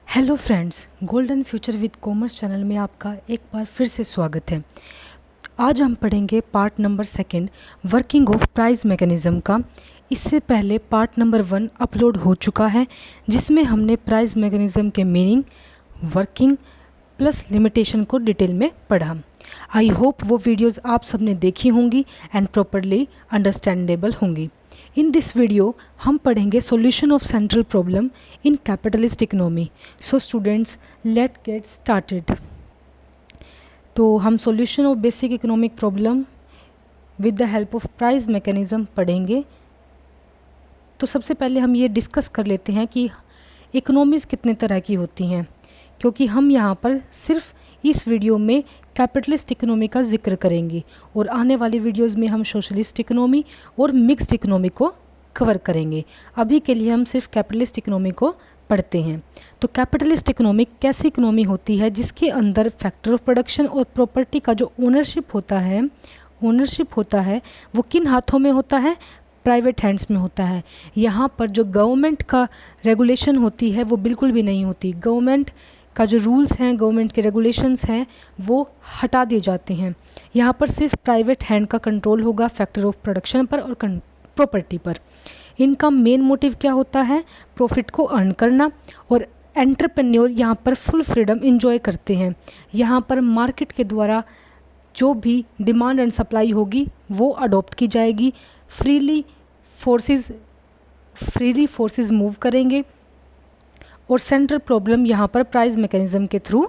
Hello friends, golden future with commerce channel में आपका एक बार फिर से स्वागत है। आज हम पढ़ेंगे part number 2 working of price mechanism का। इससे पहले पार्ट नंबर 1 अपलोड हो चुका है जिसमें हमने प्राइस मैकेनिज़्म के मीनिंग, वर्किंग प्लस लिमिटेशन को डिटेल में पढ़ा। आई होप वो वीडियोज़ आप सबने देखी होंगी एंड प्रॉपरली अंडरस्टैंडेबल होंगी। इन दिस वीडियो हम पढ़ेंगे solution of central problem in capitalist economy. So students, let get started. तो हम solution of basic economic problem with the help of price mechanism पढ़ेंगे। तो सबसे पहले हम ये डिस्कस कर लेते हैं कि इकोनॉमीज़ कितने तरह की होती हैं, क्योंकि हम यहाँ पर सिर्फ इस वीडियो में कैपिटलिस्ट इकोनॉमी का जिक्र करेंगे और आने वाली वीडियोस में हम सोशलिस्ट इकोनॉमी और मिक्स्ड इकोनॉमी को कवर करेंगे। अभी के लिए हम सिर्फ कैपिटलिस्ट इकोनॉमी को पढ़ते हैं। तो कैपिटलिस्ट इकोनॉमी कैसी इकोनॉमी होती है जिसके अंदर फैक्टर ऑफ प्रोडक्शन और प्रॉपर्टी का जो ओनरशिप होता है वो किन हाथों में होता है? प्राइवेट हैंड्स में होता है। यहाँ पर जो गवर्नमेंट का रेगुलेशन होती है वो बिल्कुल भी नहीं होती। गवर्नमेंट का जो रूल्स हैं, गवर्नमेंट के रेगुलेशंस हैं, वो हटा दिए जाते हैं। यहाँ पर सिर्फ प्राइवेट हैंड का कंट्रोल होगा फैक्टर ऑफ प्रोडक्शन पर और प्रॉपर्टी पर। इनका मेन मोटिव क्या होता है? प्रॉफिट को अर्न करना। और एंटरप्रेन्योर यहाँ पर फुल फ्रीडम इंजॉय करते हैं। यहाँ पर मार्केट के द्वारा जो भी डिमांड एंड सप्लाई होगी वो अडॉप्ट की जाएगी। फ्रीली फोर्सेस मूव करेंगे और सेंट्रल प्रॉब्लम यहाँ पर प्राइस मैकेनिज़्म के थ्रू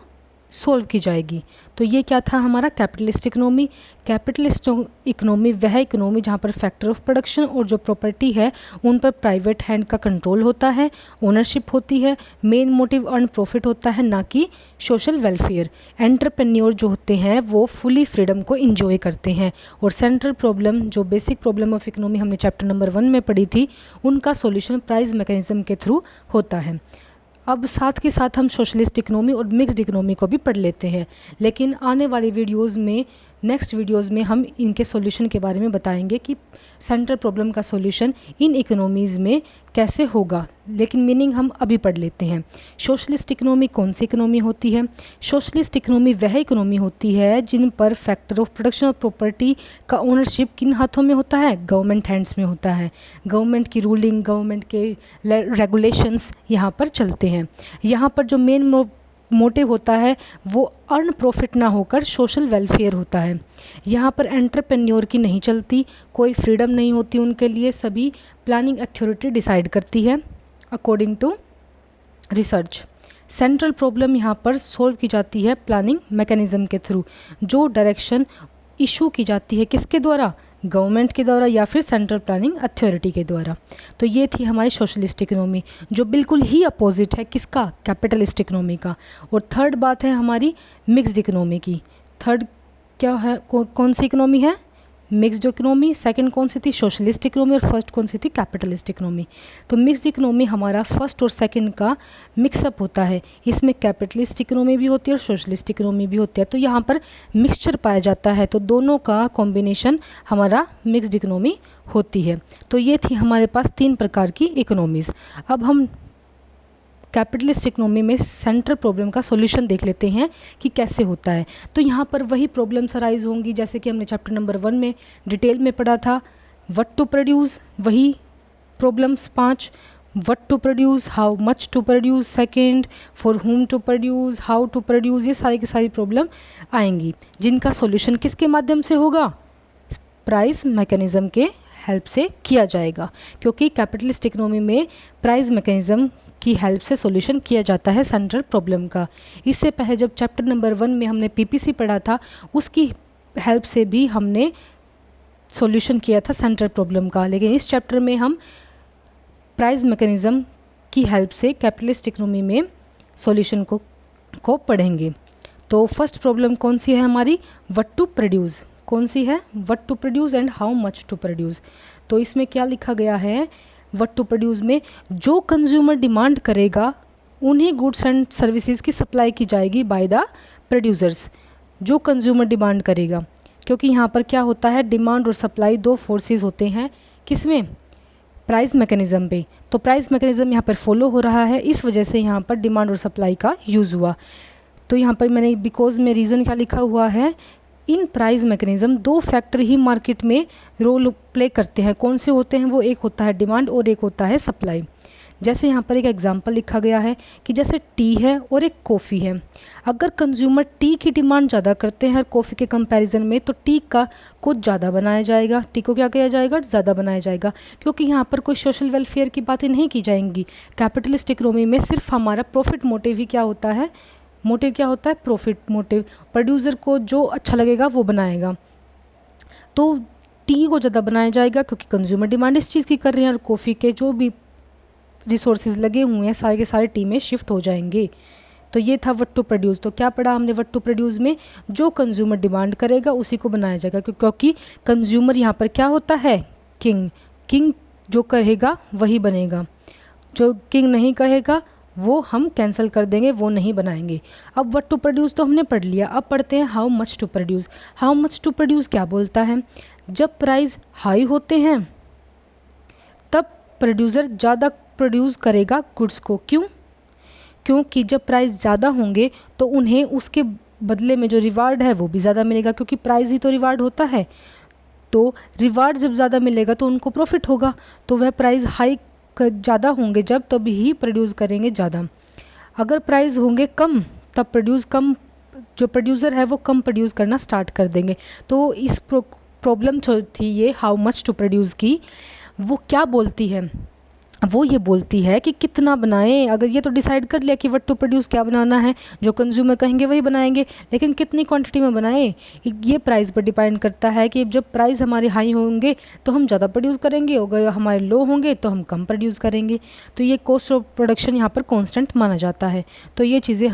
सॉल्व की जाएगी। तो ये क्या था हमारा कैपिटलिस्ट इकोनॉमी। कैपिटलिस्ट इकोनॉमी वह इकोनॉमी जहाँ पर फैक्टर ऑफ प्रोडक्शन और जो प्रॉपर्टी है उन पर प्राइवेट हैंड का कंट्रोल होता है, ओनरशिप होती है, मेन मोटिव अर्न प्रॉफिट होता है, ना कि सोशल वेलफेयर। एंटरप्रेन्योर जो होते हैं वो फुली फ्रीडम को इंजॉय करते हैं। और सेंट्रल प्रॉब्लम, जो बेसिक प्रॉब्लम ऑफ इकोनॉमी हमने चैप्टर नंबर 1 में पढ़ी थी, उनका सॉल्यूशन प्राइस मैकेनिज़्म के थ्रू होता है। अब साथ के साथ हम सोशलिस्ट इकोनॉमी और मिक्स्ड इकोनॉमी को भी पढ़ लेते हैं, लेकिन आने वाली नेक्स्ट वीडियोज़ में हम इनके सॉल्यूशन के बारे में बताएंगे कि सेंट्रल प्रॉब्लम का सॉल्यूशन इन इकोनॉमीज़ में कैसे होगा। लेकिन मीनिंग हम अभी पढ़ लेते हैं। सोशलिस्ट इकोनॉमी कौन सी इकोनॉमी होती है? सोशलिस्ट इकोनॉमी वह इकोनॉमी होती है जिन पर फैक्टर ऑफ प्रोडक्शन और प्रॉपर्टी का ओनरशिप किन हाथों में होता है? गवर्नमेंट हैंड्स में होता है। गवर्नमेंट की रूलिंग, गवर्नमेंट के रेगुलेशंस यहाँ पर चलते हैं। यहाँ पर जो मेन मोटिव होता है वो अर्न प्रॉफिट ना होकर सोशल वेलफेयर होता है। यहाँ पर एंटरप्रेन्योर की नहीं चलती, कोई फ्रीडम नहीं होती उनके लिए। सभी प्लानिंग अथॉरिटी डिसाइड करती है according to research. Central problem यहाँ पर सॉल्व की जाती है प्लानिंग मैकेनिज़्म के थ्रू। जो डायरेक्शन इशू की जाती है किसके द्वारा? गवर्नमेंट के द्वारा या फिर सेंट्रल प्लानिंग अथॉरिटी के द्वारा। तो ये थी हमारी सोशलिस्ट इकोनॉमी, जो बिल्कुल ही अपोजिट है किसका? कैपिटलिस्ट इकोनॉमी का। और थर्ड बात है हमारी मिक्स्ड इकोनॉमी की। थर्ड क्या है? कौन सी इकोनॉमी है? Mixed economy. सेकंड कौन सी थी? Socialist economy. और फर्स्ट कौन सी थी? Capitalist economy. तो मिक्स्ड इकोनॉमी हमारा फर्स्ट और सेकंड का मिक्सअप होता है। इसमें कैपिटलिस्ट इकोनॉमी भी होती है और सोशलिस्ट इकोनॉमी भी होती है। तो यहाँ पर मिक्सचर पाया जाता है, तो दोनों का कॉम्बिनेशन हमारा मिक्स्ड इकोनॉमी होती है। तो ये थी हमारे पास 3 प्रकार की इकोनॉमीज़। अब हम कैपिटलिस्ट इकोनॉमी में सेंट्रल प्रॉब्लम का सॉल्यूशन देख लेते हैं कि कैसे होता है। तो यहाँ पर वही प्रॉब्लम्स अराइज होंगी जैसे कि हमने चैप्टर नंबर 1 में डिटेल में पढ़ा था। व्हाट टू प्रोड्यूस, वही problems 5। What to produce, how much to produce, second for whom to produce, how to produce, ये सारी की सारी प्रॉब्लम आएंगी जिनका सॉल्यूशन किसके माध्यम से होगा? प्राइस मैकेनिज़्म के हेल्प से किया जाएगा, क्योंकि कैपिटलिस्ट इकोनॉमी में प्राइस मैकेनिज़्म की हेल्प से सॉल्यूशन किया जाता है सेंट्रल प्रॉब्लम का। इससे पहले जब चैप्टर नंबर 1 में हमने पीपीसी पढ़ा था, उसकी हेल्प से भी हमने सॉल्यूशन किया था सेंट्रल प्रॉब्लम का। लेकिन इस चैप्टर में हम प्राइस मैकेनिज़्म की हेल्प से कैपिटलिस्ट इकोनॉमी में सॉल्यूशन को पढ़ेंगे। तो फर्स्ट प्रॉब्लम कौन सी है हमारी? What to produce. कौन सी है? What to produce and how much to produce. तो इसमें क्या लिखा गया है? व्हाट टू प्रोड्यूस में जो कंज्यूमर डिमांड करेगा उन्हीं गुड्स एंड सर्विसेज की सप्लाई की जाएगी बाय द प्रोड्यूसर्स। जो कंज्यूमर डिमांड करेगा, क्योंकि यहाँ पर क्या होता है? डिमांड और सप्लाई 2 फोर्सेस होते हैं। किसमें? प्राइस मैकेनिज़्म पे। तो प्राइस मैकेनिज़्म यहाँ पर फॉलो हो रहा है, इस वजह से यहाँ पर डिमांड और सप्लाई का यूज़ हुआ। तो यहाँ पर मैंने बिकॉज में रीज़न क्या लिखा हुआ है, इन प्राइस मैकेनिज़्म दो फैक्टर ही मार्केट में रोल प्ले करते हैं। कौन से होते हैं वो, एक होता है डिमांड और एक होता है सप्लाई। जैसे यहाँ पर एक एग्जांपल लिखा गया है कि जैसे टी है और एक कॉफ़ी है, अगर कंज्यूमर टी की डिमांड ज़्यादा करते हैं कॉफ़ी के कंपैरिजन में, तो टी का को ज़्यादा बनाया जाएगा, टी को क्या किया जाएगा, ज़्यादा बनाया जाएगा, क्योंकि यहाँ पर कोई सोशल वेलफेयर की बातें नहीं की जाएंगी। कैपिटलिस्ट इकोनॉमी में सिर्फ हमारा प्रॉफिट मोटिव ही क्या होता है, मोटिव क्या होता है, प्रॉफिट मोटिव। प्रोड्यूसर को जो अच्छा लगेगा वो बनाएगा, तो टी को ज़्यादा बनाया जाएगा क्योंकि कंज्यूमर डिमांड इस चीज़ की कर रहे हैं, और कॉफ़ी के जो भी रिसोर्सेज लगे हुए हैं सारे के सारे टी में शिफ्ट हो जाएंगे। तो ये था व्हाट टू प्रोड्यूस। तो क्या पढ़ा हमने व्हाट टू प्रोड्यूस में, जो कंज्यूमर डिमांड करेगा उसी को बनाया जाएगा, क्योंकि कंज्यूमर यहाँ पर क्या होता है, किंग। किंग जो कहेगा वही बनेगा, जो किंग नहीं कहेगा वो हम कैंसिल कर देंगे, वो नहीं बनाएंगे। अब व्हाट टू प्रोड्यूस तो हमने पढ़ लिया, अब पढ़ते हैं how much to produce. How much to produce क्या बोलता है, जब प्राइस हाई होते हैं तब प्रोड्यूसर ज़्यादा प्रोड्यूस करेगा गुड्स को। क्यों, क्योंकि जब प्राइस ज़्यादा होंगे तो उन्हें उसके बदले में जो रिवार्ड है वो भी ज़्यादा मिलेगा, क्योंकि प्राइस ही तो रिवार्ड होता है। तो रिवार्ड जब ज़्यादा मिलेगा तो उनको प्रॉफिट होगा, तो वह प्राइस हाई ज़्यादा होंगे जब तभी ही प्रोड्यूस करेंगे ज़्यादा। अगर प्राइस होंगे कम तब प्रोड्यूस कम, जो प्रोड्यूसर है वो कम प्रोड्यूस करना स्टार्ट कर देंगे। तो इस प्रॉब्लम थी ये हाउ मच टू प्रोड्यूस की, वो क्या बोलती है, वो ये बोलती है कि कितना बनाएं। अगर ये तो डिसाइड कर लिया कि व्हाट टू प्रोड्यूस क्या बनाना है, जो कंज्यूमर कहेंगे वही बनाएंगे, लेकिन कितनी क्वांटिटी में बनाएं ये प्राइस पर डिपेंड करता है कि जब प्राइस हमारे हाई होंगे तो हम ज़्यादा प्रोड्यूस करेंगे, अगर हमारे लो होंगे तो हम कम प्रोड्यूस करेंगे। तो ये कॉस्ट ऑफ प्रोडक्शन यहाँ पर कॉन्स्टेंट माना जाता है। तो ये चीज़ें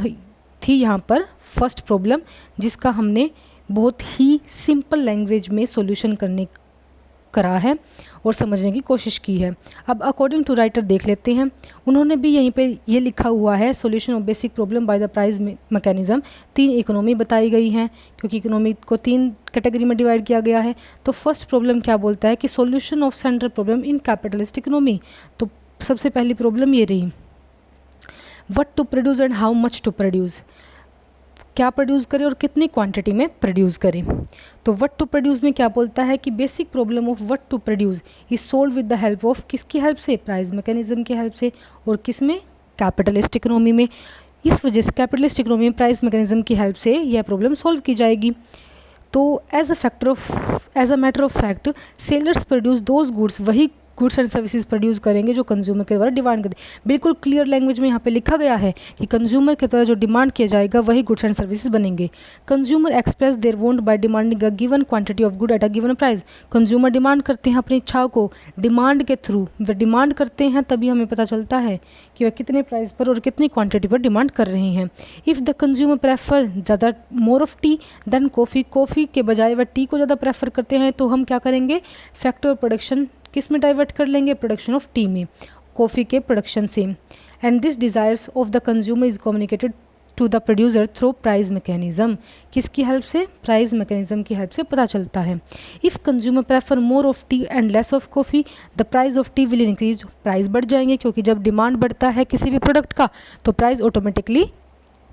थी यहाँ पर फर्स्ट प्रॉब्लम, जिसका हमने बहुत ही सिंपल लैंग्वेज में सॉल्यूशन करने करा है और समझने की कोशिश की है। अब अकॉर्डिंग टू राइटर देख लेते हैं, उन्होंने भी यहीं पे ये लिखा हुआ है, solution of basic problem by the price mechanism. 3 economy बताई गई हैं, क्योंकि इकोनॉमी को 3 कैटेगरी में डिवाइड किया गया है। तो फर्स्ट प्रॉब्लम क्या बोलता है कि solution of central problem in capitalist economy. तो सबसे पहली प्रॉब्लम ये रही, what to produce and how much to produce, क्या प्रोड्यूस करें और कितनी क्वांटिटी में प्रोड्यूस करें। तो व्हाट टू प्रोड्यूस में क्या बोलता है कि basic problem of what to produce is solve with the help of, किसकी हेल्प से, प्राइस मैकेनिज्म की हेल्प से, और किस में, कैपिटलिस्ट इकोनॉमी में। इस वजह से कैपिटलिस्ट इकोनॉमी में प्राइस मैकेनिज्म की हेल्प से यह प्रॉब्लम सॉल्व की जाएगी। तो as a matter of fact sellers produce those goods, वही गुड्स एंड सर्विसेज प्रोड्यूस करेंगे जो कंज्यूमर के द्वारा डिमांड करते। बिल्कुल क्लियर लैंग्वेज में यहाँ पे लिखा गया है कि कंज्यूमर के द्वारा जो डिमांड किया जाएगा वही गुड्स एंड सर्विसेज बनेंगे। Consumer express their want bye demanding a given quantity of good at a given price. Consumer demand करते हैं अपनी इच्छाओं को डिमांड के थ्रू, वे डिमांड करते हैं तभी हमें पता चलता है कि वह कितने प्राइस पर और कितनी क्वान्टिटी पर डिमांड कर रहे हैं। इफ़ द कंज्यूमर प्रेफर ज़्यादा more of tea than coffee, coffee के बजाय वह टी को ज़्यादा प्रेफर करते हैं, तो हम क्या करेंगे, फैक्टर प्रोडक्शन किस में डाइवर्ट कर लेंगे, प्रोडक्शन ऑफ टी में, कॉफ़ी के प्रोडक्शन से। And this desires of the consumer is communicated to the producer through price mechanism. किसकी हेल्प से, प्राइस मैकेनिज्म की हेल्प से पता चलता है। If consumer prefer more of tea and less of coffee the price of tea will increase, price बढ़ जाएंगे, क्योंकि जब डिमांड बढ़ता है किसी भी प्रोडक्ट का तो प्राइस ऑटोमेटिकली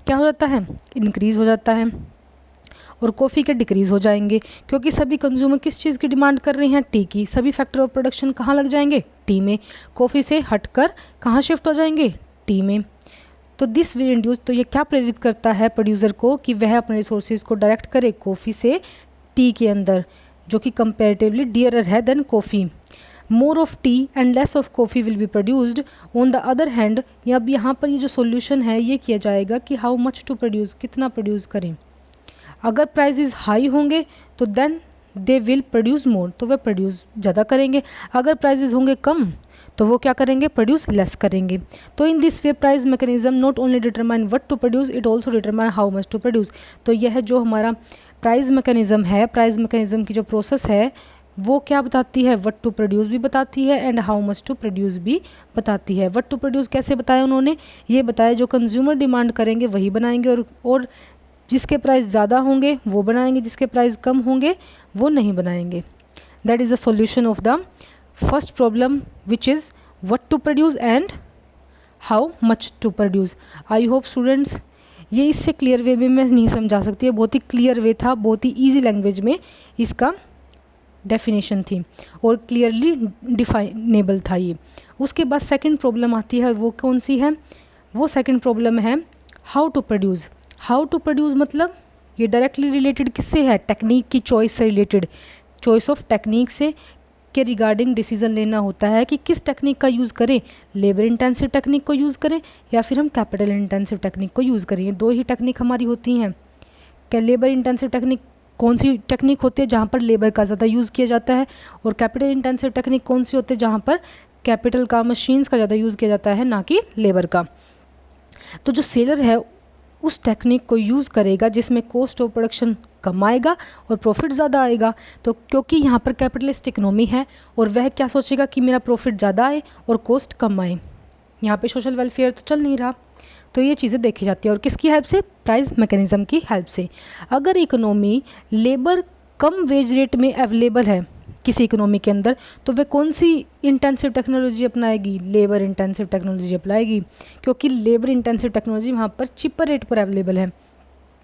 क्या हो जाता है, इंक्रीज़ हो जाता है, और कॉफ़ी के डिक्रीज़ हो जाएंगे, क्योंकि सभी कंज्यूमर किस चीज़ की डिमांड कर रहे हैं, टी की। सभी फैक्टर ऑफ प्रोडक्शन कहाँ लग जाएंगे, टी में। कॉफ़ी से हटकर कहाँ शिफ्ट हो जाएंगे, टी में। तो दिस विल इंड्यूस, तो ये क्या प्रेरित करता है प्रोड्यूसर को कि वह अपने रिसोर्सेज को डायरेक्ट करे कॉफ़ी से टी के अंदर, जो कि कंपेरेटिवली डियरर है than coffee. More of tea and less of coffee will be produced on the other hand. या अब यहाँ पर ये जो सोल्यूशन है ये किया जाएगा कि हाउ मच टू प्रोड्यूस, कितना प्रोड्यूस करें। अगर प्राइसेस हाई होंगे तो then they will produce more, तो वे प्रोड्यूस ज़्यादा करेंगे। अगर प्राइसेस होंगे कम तो वो क्या करेंगे, प्रोड्यूस लेस करेंगे। तो in this way price mechanism not only determine what to produce, it also determine how much to produce. तो यह जो हमारा प्राइस मैकेनिज्म है, प्राइस मैकेनिज्म की जो प्रोसेस है वो क्या बताती है, व्हाट टू प्रोड्यूस भी बताती है and how much to produce भी बताती है। व्हाट टू प्रोड्यूस कैसे बताया उन्होंने, ये बताया जो कंज्यूमर डिमांड करेंगे वही बनाएंगे, और जिसके प्राइस ज़्यादा होंगे वो बनाएंगे, जिसके प्राइस कम होंगे वो नहीं बनाएंगे। That is the solution of the first problem which is what to produce and how much to produce. I hope students ये इससे क्लियर वे में मैं नहीं समझा सकती है, बहुत ही क्लियर वे था, बहुत ही ईजी लैंग्वेज में इसका डेफिनेशन थी और क्लियरली डिफाइनेबल था ये। उसके बाद सेकंड प्रॉब्लम आती है, वो कौन सी है? वो सेकंड प्रॉब्लम है how to produce. How to produce मतलब ये डायरेक्टली रिलेटेड किससे है? टेक्निक की चॉइस से रिलेटेड, चॉइस ऑफ टेक्निक से के रिगार्डिंग डिसीजन लेना होता है कि किस टेक्निक का यूज़ करें, लेबर इंटेंसिव टेक्निक को यूज़ करें या फिर हम कैपिटल इंटेंसिव टेक्निक को यूज़ करें। ये दो ही टेक्निक हमारी होती हैं। क्या लेबर इंटेंसिव टेक्निक कौन सी टेक्निक होती है जहाँ पर लेबर का ज़्यादा यूज़ किया जाता है, और कैपिटल इंटेंसिव टेक्निक कौन सी होती है जहाँ पर कैपिटल का, मशीन्स का ज़्यादा यूज़ किया जाता है, ना कि लेबर का। तो जो सेलर है उस टेक्निक को यूज़ करेगा जिसमें कॉस्ट ऑफ प्रोडक्शन कम आएगा और प्रॉफिट ज़्यादा आएगा। तो क्योंकि यहाँ पर कैपिटलिस्ट इकोनॉमी है और वह क्या सोचेगा कि मेरा प्रॉफिट ज़्यादा आए और कॉस्ट कम आए। यहाँ पे सोशल वेलफेयर तो चल नहीं रहा, तो ये चीज़ें देखी जाती है। और किसकी हेल्प से? प्राइस मैकेनिज़्म की हेल्प से। अगर इकोनॉमी लेबर कम वेज रेट में अवेलेबल है किसी इकोनॉमी के अंदर, तो वह कौन सी इंटेंसिव टेक्नोलॉजी अपनाएगी? लेबर इंटेंसिव टेक्नोलॉजी अपनाएगी, क्योंकि लेबर इंटेंसिव टेक्नोलॉजी वहाँ पर चिपर रेट पर अवेलेबल है।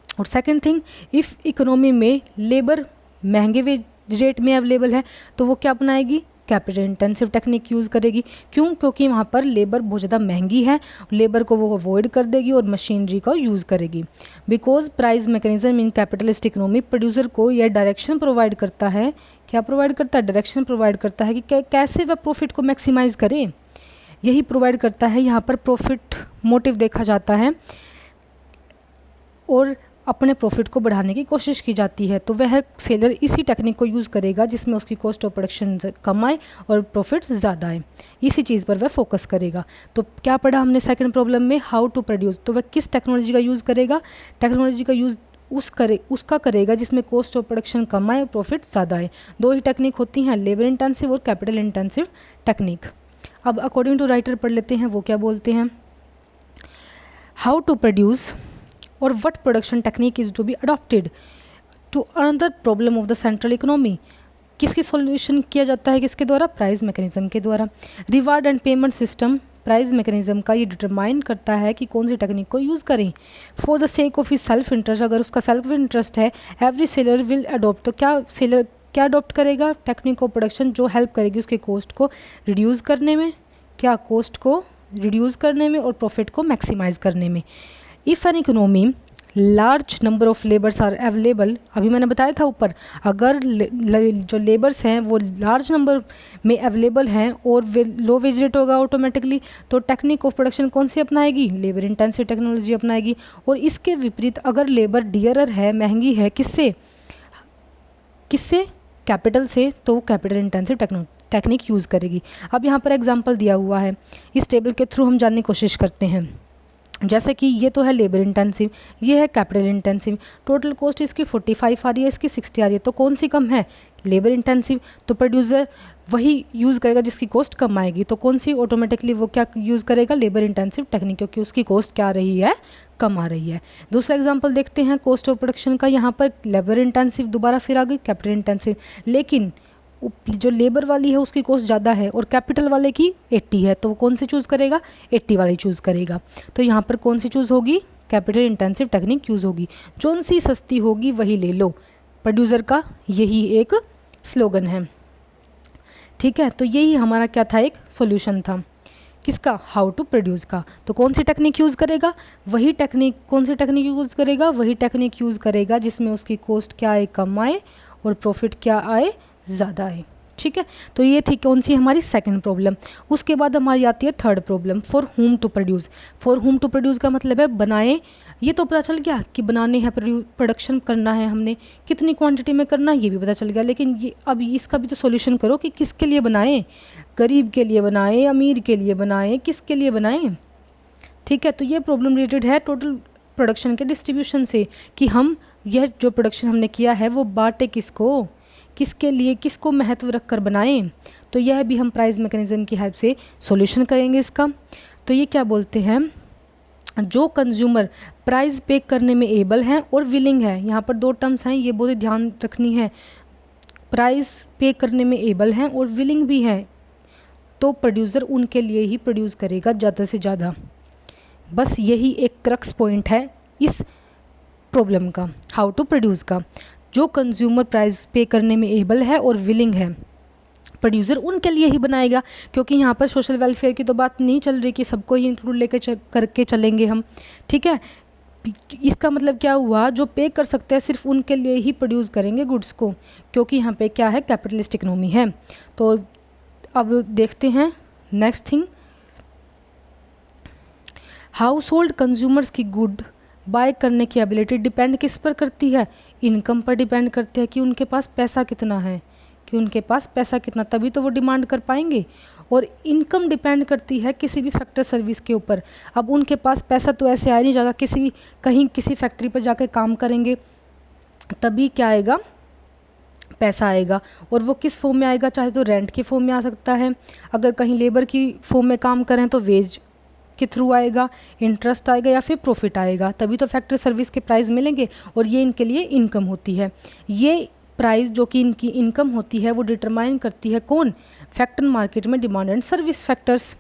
और सेकंड थिंग, इफ़ इकोनॉमी में लेबर महंगे वेज रेट में अवेलेबल है तो वो क्या अपनाएगी? कैपिटल इंटेंसिव टेक्निक यूज़ करेगी। क्यों? क्योंकि वहाँ पर लेबर बहुत ज़्यादा महंगी है, लेबर को वो अवॉइड कर देगी और मशीनरी का यूज़ करेगी। Because price mechanism in capitalist economy producer को यह डायरेक्शन प्रोवाइड करता है। क्या प्रोवाइड करता है? डायरेक्शन प्रोवाइड करता है कि कैसे वह प्रॉफिट को मैक्सिमाइज़ करें, यही प्रोवाइड करता है। यहाँ पर प्रॉफिट मोटिव देखा जाता है और अपने प्रॉफिट को बढ़ाने की कोशिश की जाती है। तो वह सेलर इसी टेक्निक को यूज़ करेगा जिसमें उसकी कॉस्ट ऑफ प्रोडक्शन कम आए और प्रॉफिट ज़्यादा आए, इसी चीज़ पर वह फोकस करेगा। तो क्या पढ़ा हमने सेकंड प्रॉब्लम में? How to produce. तो वह किस टेक्नोलॉजी का यूज़ करेगा? टेक्नोलॉजी का यूज़ उसका करेगा जिसमें कॉस्ट ऑफ प्रोडक्शन कम आए और प्रॉफिट ज़्यादा आए। दो ही टेक्निक होती हैं, लेबर इंटेंसिव और कैपिटल इंटेंसिव टेक्निक। अब अकॉर्डिंग टू राइटर पढ़ लेते हैं, वो क्या बोलते हैं। हाउ टू प्रोड्यूस और what production technique is to be adopted to another problem of the central economy. किसकी सॉल्यूशन किया जाता है? किसके द्वारा? प्राइस मैकेनिज्म के द्वारा। Reward and payment system price mechanism का ये डिटरमाइन करता है कि कौन सी टेक्निक को यूज़ करें। For the sake of his self interest, अगर उसका सेल्फ इंटरेस्ट है, एवरी सेलर विल अडॉप्ट। तो क्या सेलर क्या अडॉप्ट करेगा? टेक्निक ऑफ प्रोडक्शन जो हेल्प करेगी उसके कॉस्ट को रिड्यूस करने में, क्या कॉस्ट को रिड्यूस करने में और प्रॉफिट को मैक्सिमाइज करने में। If an economy large number of labours are available, अभी मैंने बताया था ऊपर, अगर जो लेबर्स हैं वो लार्ज नंबर में अवेलेबल हैं और वे लो वेज रेट होगा ऑटोमेटिकली, तो टेक्निक ऑफ प्रोडक्शन कौन सी अपनाएगी? लेबर इंटेंसिव टेक्नोलॉजी अपनाएगी। और इसके विपरीत अगर लेबर डियरर है, महंगी है, किससे? कैपिटल से, तो वो कैपिटल इंटेंसिव टेक्निक यूज़ करेगी। अब यहाँ पर एग्जाम्पल दिया हुआ है, इस टेबल के थ्रू हम जानने की कोशिश करते हैं। जैसे कि ये तो है लेबर इंटेंसिव, ये है कैपिटल इंटेंसिव। टोटल कॉस्ट इसकी 45 आ रही है, इसकी 60 आ रही है, तो कौन सी कम है? Labour intensive. तो प्रोड्यूसर वही यूज़ करेगा जिसकी कॉस्ट कम आएगी, तो कौन सी? ऑटोमेटिकली वो क्या यूज़ करेगा? लेबर इंटेंसिव टेक्निक, क्योंकि उसकी कॉस्ट क्या आ रही है? कम आ रही है। दूसरा एग्जाम्पल देखते हैं कॉस्ट ऑफ प्रोडक्शन का। यहाँ पर लेबर इंटेंसिव दोबारा फिर आ गई कैपिटल इंटेंसिव, लेकिन जो लेबर वाली है उसकी कॉस्ट ज़्यादा है और कैपिटल वाले की 80 है, तो वो कौन सी चूज़ करेगा? 80 वाली चूज़ करेगा। तो यहाँ पर कौन सी चूज़ होगी? कैपिटल इंटेंसिव टेक्निक यूज़ होगी। जौन सी सस्ती होगी वही ले लो, प्रोड्यूसर का यही एक स्लोगन है। ठीक है, तो यही हमारा क्या था? एक सॉल्यूशन था किसका? हाउ टू प्रोड्यूस का। तो कौन सी टेक्निक यूज़ करेगा? वही टेक्निक। कौन सी टेक्निक यूज़ करेगा? वही टेक्निक यूज़ करेगा जिसमें उसकी कॉस्ट क्या आए? कम आए और प्रॉफिट क्या आए? ज़्यादा है। ठीक है, तो ये थी कौन सी हमारी सेकंड प्रॉब्लम। उसके बाद हमारी आती है third problem, for whom to produce. For whom to produce का मतलब है बनाए। ये तो पता चल गया कि बनाने हैं, प्रोडक्शन करना है हमने, कितनी क्वांटिटी में करना है ये भी पता चल गया, लेकिन ये अब इसका भी तो सॉल्यूशन करो कि किसके लिए बनाएं, गरीब के लिए बनाएं, अमीर के लिए बनाएं, किसके लिए बनाएं। ठीक है, तो ये प्रॉब्लम रिलेटेड है टोटल प्रोडक्शन के डिस्ट्रीब्यूशन से, कि हम यह जो प्रोडक्शन हमने किया है वो बांटे किसको, किसके लिए, किसको महत्व रखकर बनाएं। तो यह भी हम प्राइस मैकेनिज्म की हेल्प से सॉल्यूशन करेंगे इसका। तो ये क्या बोलते हैं, जो कंज्यूमर प्राइस पे करने में एबल हैं और विलिंग है, यहाँ पर दो टर्म्स हैं, ये बहुत ध्यान रखनी है। प्राइस पे करने में एबल हैं और विलिंग भी हैं, तो प्रोड्यूसर उनके लिए ही प्रोड्यूस करेगा ज़्यादा से ज़्यादा। बस यही एक क्रक्स पॉइंट है इस प्रॉब्लम का, हाउ टू प्रोड्यूस का। जो कंज्यूमर प्राइस पे करने में एबल है और विलिंग है, प्रोड्यूसर उनके लिए ही बनाएगा, क्योंकि यहाँ पर सोशल वेलफेयर की तो बात नहीं चल रही कि सबको ही इंक्लूड लेकर करके चलेंगे हम, ठीक है। इसका मतलब क्या हुआ, जो पे कर सकते हैं सिर्फ उनके लिए ही प्रोड्यूस करेंगे गुड्स को, क्योंकि यहाँ पे क्या है, कैपिटलिस्ट इकोनॉमी है। तो अब देखते हैं next thing, house hold consumers की गुड बाय करने की एबिलिटी डिपेंड किस पर करती है, इनकम पर डिपेंड करते हैं कि उनके पास पैसा कितना है, कि उनके पास पैसा कितना, तभी तो वो डिमांड कर पाएंगे। और इनकम डिपेंड करती है किसी भी फैक्टर सर्विस के ऊपर। अब उनके पास पैसा तो ऐसे आ नहीं जाएगा, किसी फैक्ट्री पर जाके काम करेंगे तभी क्या आएगा, पैसा आएगा। और वो किस फॉर्म में आएगा, चाहे तो रेंट की फॉर्म में आ सकता है, अगर कहीं लेबर की फॉर्म में काम करें तो वेज के थ्रू आएगा, इंटरेस्ट आएगा या फिर प्रॉफिट आएगा, तभी तो फैक्ट्री सर्विस के प्राइस मिलेंगे और ये इनके लिए इनकम होती है। ये प्राइस जो कि इनकी इनकम होती है वो डिटरमाइन करती है कौन, फैक्टर मार्केट में डिमांड एंड सर्विस फैक्टर्स,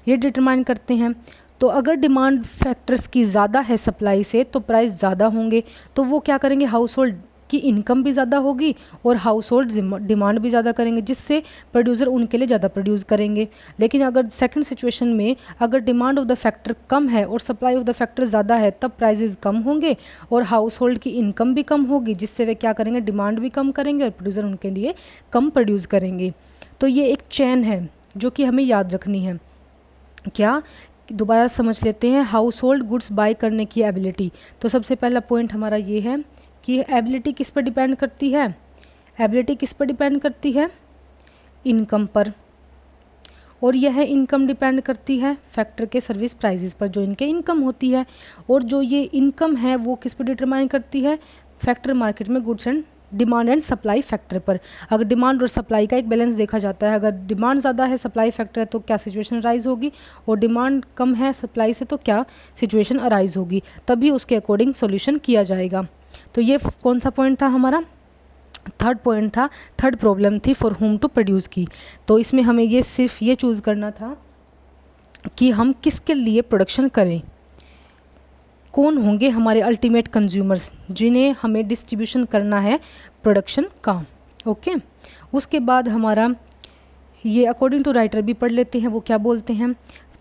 ये डिटरमाइन करते हैं। तो अगर डिमांड फैक्टर्स की ज़्यादा है सप्लाई से तो प्राइस ज़्यादा होंगे, तो वो क्या करेंगे, हाउस होल्ड की इनकम भी ज़्यादा होगी और हाउस होल्ड डिमांड भी ज़्यादा करेंगे, जिससे प्रोड्यूसर उनके लिए ज़्यादा प्रोड्यूस करेंगे। लेकिन अगर सेकंड सिचुएशन में अगर डिमांड ऑफ द फैक्टर कम है और सप्लाई ऑफ द फैक्टर ज़्यादा है, तब प्राइसेस कम होंगे और हाउस होल्ड की इनकम भी कम होगी, जिससे वे क्या करेंगे, डिमांड भी कम करेंगे और प्रोड्यूसर उनके लिए कम प्रोड्यूस करेंगे। तो ये एक चेन है जो कि हमें याद रखनी है। क्या, दोबारा समझ लेते हैं, हाउस होल्ड गुड्स बाय करने की एबिलिटी। तो सबसे पहला पॉइंट हमारा ये है कि एबिलिटी किस पर डिपेंड करती है, एबिलिटी किस पर डिपेंड करती है, इनकम पर, और यह इनकम डिपेंड करती है फैक्टर के सर्विस प्राइसेस पर, जो इनके इनकम होती है। और जो ये इनकम है वो किस पर डिटरमाइन करती है, फैक्टर मार्केट में goods and demand and supply factor पर। अगर डिमांड और सप्लाई का एक बैलेंस देखा जाता है, अगर डिमांड ज़्यादा है सप्लाई फैक्टर है तो क्या सिचुएशन अराइज होगी, और डिमांड कम है सप्लाई से तो क्या सिचुएशन अराइज होगी, तभी उसके अकॉर्डिंग सोल्यूशन किया जाएगा। तो ये कौन सा पॉइंट था हमारा, थर्ड पॉइंट था, थर्ड प्रॉब्लम थी फॉर होम टू प्रोड्यूस की। तो इसमें हमें ये सिर्फ ये चूज़ करना था कि हम किसके लिए प्रोडक्शन करें, कौन होंगे हमारे अल्टीमेट कंज्यूमर्स जिन्हें हमें डिस्ट्रीब्यूशन करना है प्रोडक्शन का। ओके, उसके बाद हमारा ये अकॉर्डिंग टू राइटर भी पढ़ लेते हैं, वो क्या बोलते हैं।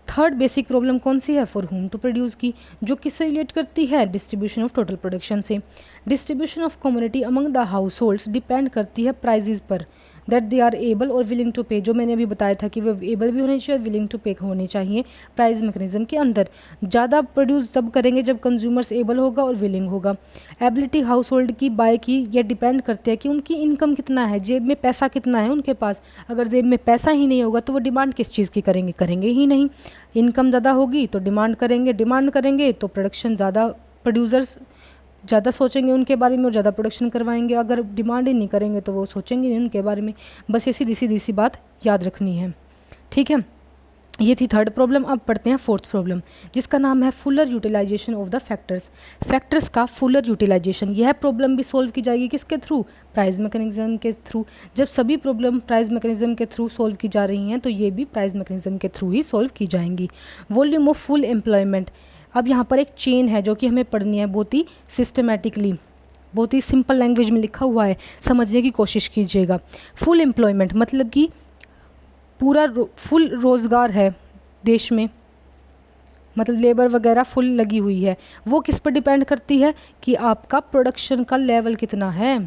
थर्ड बेसिक प्रॉब्लम कौन सी है, फॉर होम टू प्रोड्यूस की, जो किससे रिलेट करती है, डिस्ट्रीब्यूशन ऑफ टोटल प्रोडक्शन से। Distribution of community among the house holds depend करती है प्राइजेज पर, दैट दे आर एबल और विलिंग टू पे, जो मैंने अभी बताया था कि वो एबल भी होने चाहिए और विलिंग टू पे होने चाहिए प्राइस मैकेनिज्म के अंदर। ज़्यादा प्रोड्यूस तब करेंगे जब कंज्यूमर्स एबल होगा और विलिंग होगा। एबिलिटी हाउस होल्ड की बाय की ये डिपेंड करते हैं कि उनकी इनकम कितना है, जेब में पैसा कितना है उनके पास। अगर जेब में पैसा ही नहीं होगा तो वो डिमांड किस चीज़ की करेंगे ही नहीं। इनकम ज़्यादा होगी तो डिमांड करेंगे तो प्रोडक्शन ज़्यादा, प्रोड्यूसर्स ज़्यादा सोचेंगे उनके बारे में और ज़्यादा प्रोडक्शन करवाएंगे। अगर डिमांड ही नहीं करेंगे तो वो सोचेंगे नहीं उनके बारे में। बस ये सीधी सी बात याद रखनी है, ठीक है। ये थी थर्ड प्रॉब्लम। अब पढ़ते हैं फोर्थ प्रॉब्लम, जिसका नाम है fuller utilisation of the factors का फुलर यूटिलाइजेशन। यह प्रॉब्लम भी सॉल्व की जाएगी किसके थ्रू, प्राइस मैकेनिज्म के थ्रू। जब सभी प्रॉब्लम प्राइस मैकेनिज्म के थ्रू सॉल्व की जा रही हैं तो ये भी प्राइस मैकेनिज्म के थ्रू ही सॉल्व की जाएंगी। वॉल्यूम ऑफ फुल एम्प्लॉयमेंट, अब यहाँ पर एक चेन है जो कि हमें पढ़नी है बहुत ही सिस्टमेटिकली, बहुत ही सिंपल लैंग्वेज में लिखा हुआ है, समझने की कोशिश कीजिएगा। फुल एम्प्लॉयमेंट मतलब कि पूरा फुल रोज़गार है देश में, मतलब लेबर वगैरह फुल लगी हुई है। वो किस पर डिपेंड करती है कि आपका प्रोडक्शन का लेवल कितना है।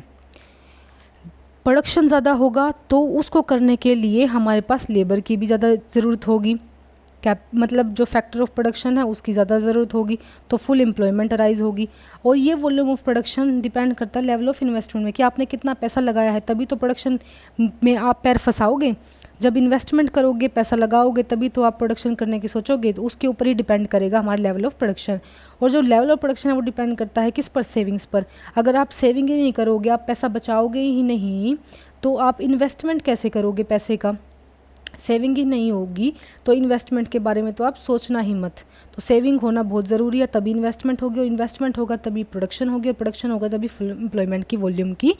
प्रोडक्शन ज़्यादा होगा तो उसको करने के लिए हमारे पास लेबर की भी ज़्यादा ज़रूरत होगी, मतलब जो फैक्टर ऑफ प्रोडक्शन है उसकी ज़्यादा ज़रूरत होगी, तो फुल एम्प्लॉयमेंट अराइज होगी। और ये वॉल्यूम ऑफ प्रोडक्शन डिपेंड करता है लेवल ऑफ इन्वेस्टमेंट में, कि आपने कितना पैसा लगाया है, तभी तो प्रोडक्शन में आप पैर फंसाओगे। जब इन्वेस्टमेंट करोगे, पैसा लगाओगे, तभी तो आप प्रोडक्शन करने की सोचोगे, तो उसके ऊपर ही डिपेंड करेगा हमारा लेवल ऑफ प्रोडक्शन। और जो लेवल ऑफ प्रोडक्शन है वो डिपेंड करता है किस पर, सेविंग्स पर। अगर आप सेविंग ही नहीं करोगे, आप पैसा बचाओगे ही नहीं, तो आप इन्वेस्टमेंट कैसे करोगे पैसे का, सेविंग ही नहीं होगी तो इन्वेस्टमेंट के बारे में तो आप सोचना ही मत। तो सेविंग होना बहुत ज़रूरी है, तभी इन्वेस्टमेंट होगी, और इन्वेस्टमेंट होगा तभी प्रोडक्शन होगी, और प्रोडक्शन होगा तभी फुल एम्प्लॉयमेंट की वॉल्यूम की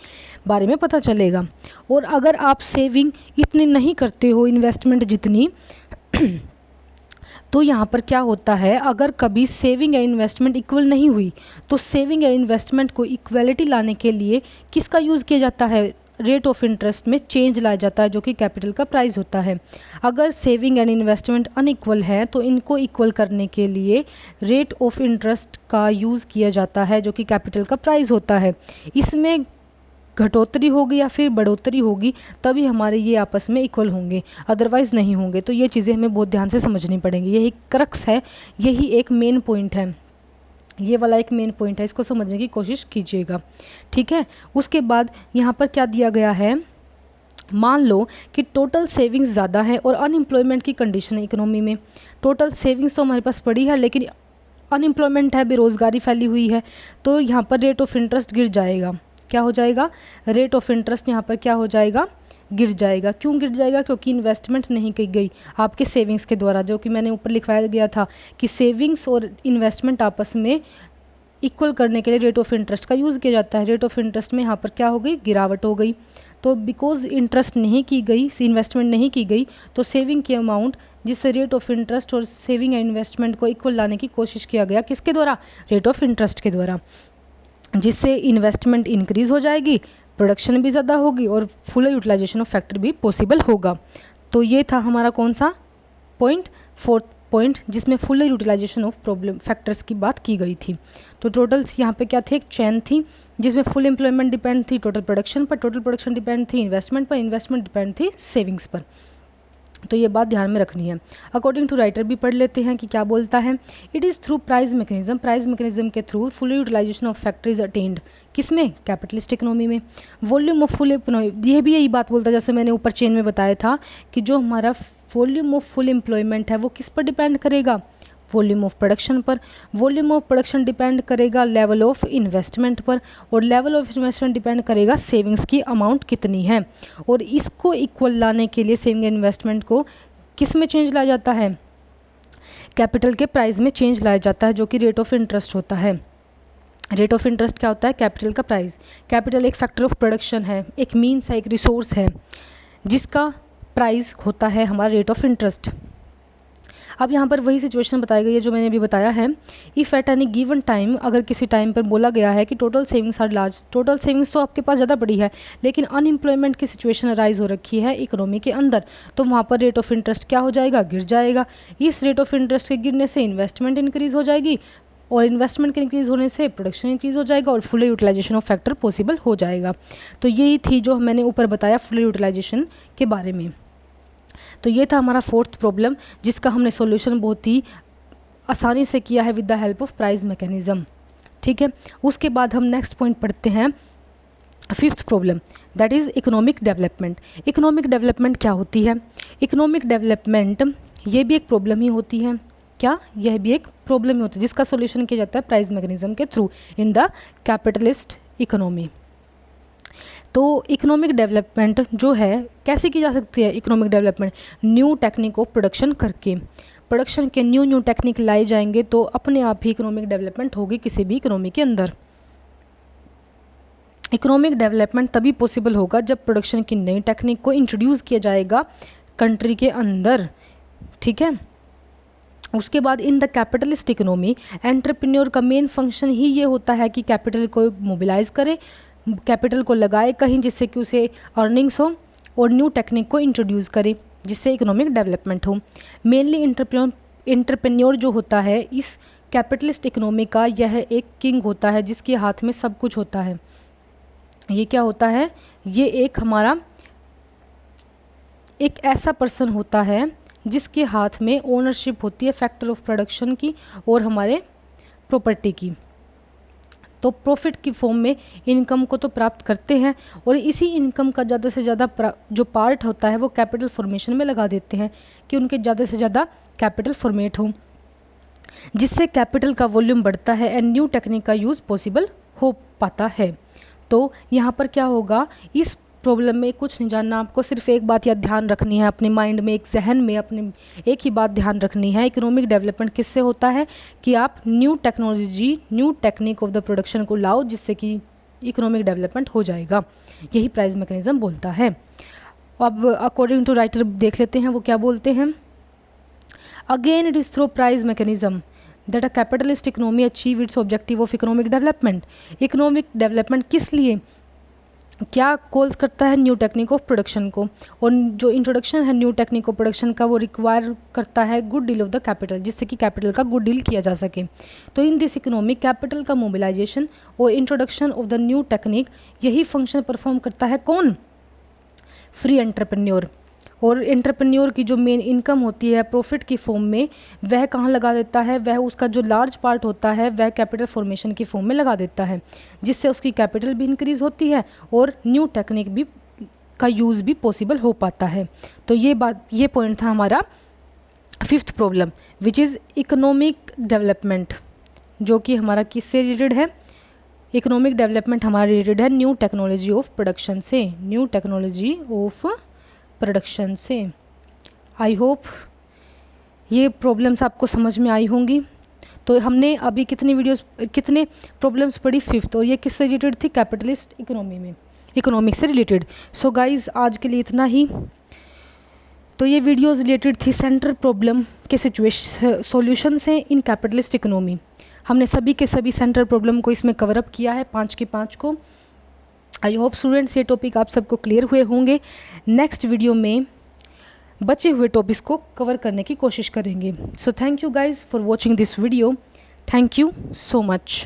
बारे में पता चलेगा। और अगर आप सेविंग इतनी नहीं करते हो इन्वेस्टमेंट जितनी तो यहाँ पर क्या होता है, अगर कभी सेविंग या इन्वेस्टमेंट इक्वल नहीं हुई तो सेविंग या इन्वेस्टमेंट को इक्वलिटी लाने के लिए किसका यूज़ किया जाता है, रेट ऑफ इंटरेस्ट में चेंज लाया जाता है जो कि कैपिटल का प्राइस होता है। अगर सेविंग एंड इन्वेस्टमेंट अनइक्वल है तो इनको इक्वल करने के लिए रेट ऑफ इंटरेस्ट का यूज़ किया जाता है जो कि कैपिटल का प्राइस होता है। इसमें घटोतरी होगी या फिर बढ़ोतरी होगी तभी हमारे ये आपस में इक्वल होंगे, अदरवाइज़ नहीं होंगे। तो ये चीज़ें हमें बहुत ध्यान से समझनी पड़ेंगी, यही क्रक्स है, यही एक मेन पॉइंट है, ये वाला एक मेन पॉइंट है, इसको समझने की कोशिश कीजिएगा, ठीक है। उसके बाद यहाँ पर क्या दिया गया है, मान लो कि टोटल सेविंग्स ज़्यादा है और अनएम्प्लॉयमेंट की कंडीशन है इकोनॉमी में। टोटल सेविंग्स तो हमारे पास पड़ी है लेकिन अनएम्प्लॉयमेंट है, बेरोज़गारी फैली हुई है, तो यहाँ पर रेट ऑफ इंटरेस्ट गिर जाएगा। क्या हो जाएगा, रेट ऑफ इंटरेस्ट यहाँ पर क्या हो जाएगा, गिर जाएगा। क्यों गिर जाएगा, क्योंकि इन्वेस्टमेंट नहीं की गई आपके सेविंग्स के द्वारा, जो कि मैंने ऊपर लिखवाया गया था कि सेविंग्स और इन्वेस्टमेंट आपस में इक्वल करने के लिए रेट ऑफ इंटरेस्ट का यूज़ किया जाता है। रेट ऑफ इंटरेस्ट में यहाँ पर क्या हो गई, गिरावट हो गई। तो बिकॉज इंटरेस्ट नहीं की गई, इन्वेस्टमेंट नहीं की गई, तो सेविंग की अमाउंट जिससे रेट ऑफ इंटरेस्ट और सेविंग एंड इन्वेस्टमेंट को इक्वल लाने की कोशिश किया गया, किसके द्वारा, रेट ऑफ इंटरेस्ट के द्वारा, जिससे इन्वेस्टमेंट इंक्रीज़ हो जाएगी, प्रोडक्शन भी ज़्यादा होगी और फुल यूटिलाइजेशन ऑफ फैक्टर भी पॉसिबल होगा। तो ये था हमारा कौन सा पॉइंट, फोर्थ पॉइंट, जिसमें full utilisation of problem factors की बात की गई थी। तो टोटल्स यहाँ पे क्या थे, एक चैन थी जिसमें फुल एम्प्लॉयमेंट डिपेंड थी टोटल प्रोडक्शन पर, टोटल प्रोडक्शन डिपेंड थी इन्वेस्टमेंट पर, इन्वेस्टमेंट डिपेंड थी सेविंग्स पर। तो ये बात ध्यान में रखनी है। अकॉर्डिंग टू राइटर भी पढ़ लेते हैं कि क्या बोलता है, it is through price mechanism, price mechanism के through full utilisation of factor is attend, किसमें, कैपिटलिस्ट इकोनॉमी में। वॉल्यूम ऑफ फुल, ये भी यही बात बोलता है जैसे मैंने ऊपर चेन में बताया था कि जो हमारा वॉल्यूम ऑफ फुल एम्प्लॉयमेंट है वो किस पर डिपेंड करेगा, वॉल्यूम ऑफ प्रोडक्शन पर। वॉल्यूम ऑफ प्रोडक्शन डिपेंड करेगा लेवल ऑफ इन्वेस्टमेंट पर, और लेवल ऑफ इन्वेस्टमेंट डिपेंड करेगा सेविंग्स की अमाउंट कितनी है। और इसको इक्वल लाने के लिए सेविंग इन्वेस्टमेंट को किस में चेंज लाया जाता है, कैपिटल के प्राइस में चेंज लाया जाता है जो कि रेट ऑफ इंटरेस्ट होता है। रेट ऑफ इंटरेस्ट क्या होता है, कैपिटल का प्राइस। कैपिटल एक फैक्टर ऑफ प्रोडक्शन है, एक मीन्स है, एक रिसोर्स है जिसका प्राइस होता है हमारा रेट ऑफ इंटरेस्ट। अब यहाँ पर वही सिचुएशन बताई गई है जो मैंने अभी बताया है। If at any given time, अगर किसी टाइम पर बोला गया है कि total savings are large, total savings तो आपके पास ज़्यादा पड़ी है लेकिन अनएम्प्लॉयमेंट की सिचुएशन अराइज हो रखी है इकोनॉमी के अंदर, तो वहाँ पर रेट ऑफ इंटरेस्ट क्या हो जाएगा, गिर जाएगा। इस रेट ऑफ इंटरेस्ट के गिरने से इन्वेस्टमेंट इंक्रीज़ हो जाएगी, और इन्वेस्टमेंट के इंक्रीज़ होने से प्रोडक्शन इंक्रीज़ हो जाएगा, और full utilisation of factor possible हो जाएगा। तो यही थी जो मैंने ऊपर बताया फुल यूटिलाइजेशन के बारे में। तो ये था हमारा फोर्थ प्रॉब्लम जिसका हमने सॉल्यूशन बहुत ही आसानी से किया है with the help of price mechanism, ठीक है। उसके बाद हम नेक्स्ट पॉइंट पढ़ते हैं, fifth problem, that is economic development. Economic development क्या होती है, इकोनॉमिक डेवलपमेंट ये भी एक प्रॉब्लम ही होती है। क्या, यह भी एक प्रॉब्लम ही होती है जिसका सॉल्यूशन किया जाता है प्राइस मैकेनिज्म के through in the capitalist economy. तो इकोनॉमिक डेवलपमेंट जो है कैसे की जा सकती है, economic development new technique of production करके, प्रोडक्शन के न्यू टेक्निक लाए जाएंगे तो अपने आप ही इकोनॉमिक डेवलपमेंट होगी किसी भी इकोनॉमी के अंदर। इकोनॉमिक डेवलपमेंट तभी पॉसिबल होगा जब प्रोडक्शन की नई टेक्निक को इंट्रोड्यूस किया जाएगा कंट्री के अंदर, ठीक है। उसके बाद in the capitalist economy entrepreneur का मेन फंक्शन ही ये होता है कि कैपिटल को मोबिलाइज करे, कैपिटल को लगाए कहीं जिससे कि उसे अर्निंग्स हो, और न्यू टेक्निक को इंट्रोड्यूस करे जिससे इकोनॉमिक डेवलपमेंट हो। मेनली एंटरप्रेन्योर जो होता है इस कैपिटलिस्ट इकोनॉमी का, यह एक किंग होता है जिसके हाथ में सब कुछ होता है। ये क्या होता है, ये एक हमारा एक ऐसा पर्सन होता है जिसके हाथ में ओनरशिप होती है फैक्टर ऑफ प्रोडक्शन की और हमारे प्रॉपर्टी की। तो प्रॉफिट की फॉर्म में इनकम को तो प्राप्त करते हैं, और इसी इनकम का ज़्यादा से ज़्यादा जो पार्ट होता है वो कैपिटल फॉर्मेशन में लगा देते हैं कि उनके ज़्यादा से ज़्यादा कैपिटल फॉर्मेट हो, जिससे कैपिटल का वॉल्यूम बढ़ता है एंड न्यू टेक्निक का यूज़ पॉसिबल हो पाता है। तो यहाँ पर क्या होगा, इस प्रॉब्लम में कुछ नहीं जानना, आपको सिर्फ एक बात याद ध्यान रखनी है अपने माइंड में, एक जहन में अपने एक ही बात ध्यान रखनी है, इकोनॉमिक डेवलपमेंट किससे होता है कि आप new technology, new technique of the production को लाओ, जिससे कि इकोनॉमिक डेवलपमेंट हो जाएगा। यही प्राइस मैकेनिज्म बोलता है। अब अकॉर्डिंग टू राइटर देख लेते हैं वो क्या बोलते हैं। Again it is through price mechanism that a capitalist economy achieve it's objective of economic development. Economic development किस लिए क्या कॉल्स करता है? न्यू टेक्निक ऑफ प्रोडक्शन को, और जो इंट्रोडक्शन है न्यू टेक्निक ऑफ प्रोडक्शन का वो रिक्वायर करता है good deal of the capital, जिससे कि कैपिटल का गुड डील किया जा सके। तो इन दिस इकोनॉमी कैपिटल का मोबिलाइजेशन और introduction of the new technique, यही फंक्शन परफॉर्म करता है कौन? Free entrepreneur. और एंटरप्रेन्योर की जो मेन इनकम होती है प्रॉफिट की फॉर्म में, वह कहाँ लगा देता है? वह उसका जो लार्ज पार्ट होता है वह कैपिटल फॉर्मेशन की फॉर्म में लगा देता है, जिससे उसकी कैपिटल भी इंक्रीज़ होती है और न्यू टेक्निक भी का यूज़ भी पॉसिबल हो पाता है। तो ये पॉइंट था हमारा 5th problem, which is economic development, जो कि हमारा किससे रिलेटेड है? इकोनॉमिक डेवलपमेंट हमारा रिलेटेड है न्यू टेक्नोलॉजी ऑफ प्रोडक्शन से, न्यू टेक्नोलॉजी ऑफ प्रोडक्शन से। आई होप ये प्रॉब्लम्स आपको समझ में आई होंगी। तो हमने अभी कितने प्रॉब्लम्स पढ़ी? 5th, और ये किससे रिलेटेड थी? कैपिटलिस्ट इकोनॉमी में, इकोनॉमिक से रिलेटेड। सो गाइज आज के लिए इतना ही। तो ये वीडियोस रिलेटेड थी सेंट्रल प्रॉब्लम के सॉल्यूशन से इन कैपिटलिस्ट इकोनॉमी। हमने सभी के सभी सेंट्रल प्रॉब्लम को इसमें कवर अप किया है, 5 के 5 को। आई होप स्टूडेंट्स ये टॉपिक आप सबको क्लियर हुए होंगे। नेक्स्ट वीडियो में बचे हुए टॉपिक्स को कवर करने की कोशिश करेंगे। So thank you guys for watching this video. Thank you so much.